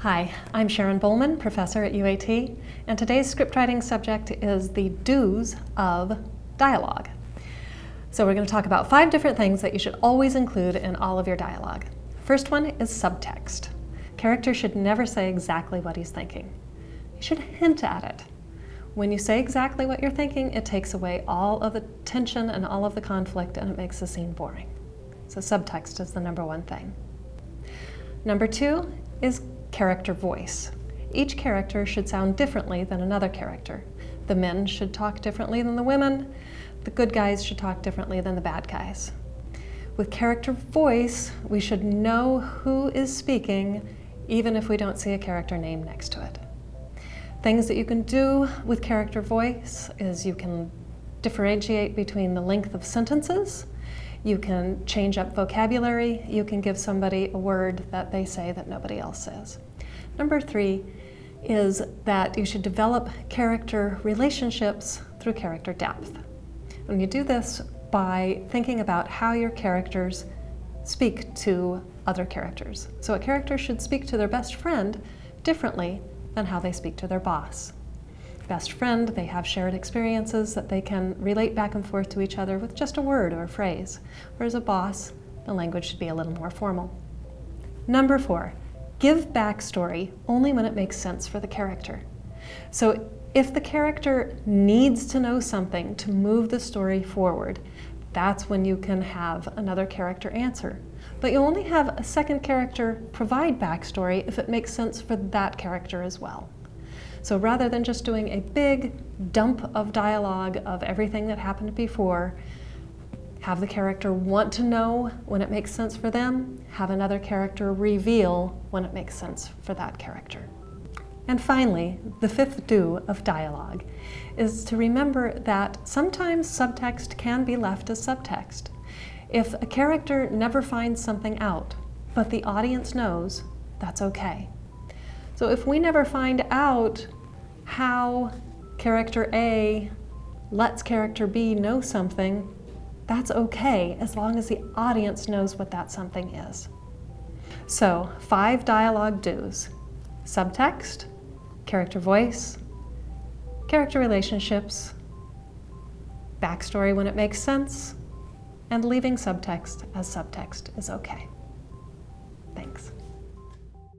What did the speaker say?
Hi, I'm Sharon Bowman, professor at UAT, and today's script writing subject is the do's of dialogue. So we're going to talk about 5 different things that you should always include in all of your dialogue. First one is subtext. Character should never say exactly what he's thinking. You should hint at it. When you say exactly what you're thinking, it takes away all of the tension and all of the conflict, and it makes the scene boring. So subtext is the number one thing. Number 2 is character voice. Each character should sound differently than another character. The men should talk differently than the women. The good guys should talk differently than the bad guys. With character voice, we should know who is speaking, even if we don't see a character name next to it. Things that you can do with character voice is you can differentiate between the length of sentences, you can change up vocabulary, you can give somebody a word that they say that nobody else says. Number 3 is that you should develop character relationships through character depth. And you do this by thinking about how your characters speak to other characters. So a character should speak to their best friend differently than how they speak to their boss. Best friend, they have shared experiences that they can relate back and forth to each other with just a word or a phrase, whereas a boss, the language should be a little more formal. Number 4, give backstory only when it makes sense for the character. So if the character needs to know something to move the story forward, that's when you can have another character answer. But you only have a second character provide backstory if it makes sense for that character as well. So rather than just doing a big dump of dialogue of everything that happened before, have the character want to know when it makes sense for them, have another character reveal when it makes sense for that character. And finally, the 5th do of dialogue is to remember that sometimes subtext can be left as subtext. If a character never finds something out, but the audience knows, that's okay. So if we never find out how character A lets character B know something, that's okay as long as the audience knows what that something is. So 5 dialogue do's: subtext, character voice, character relationships, backstory when it makes sense, and leaving subtext as subtext is okay. Thanks.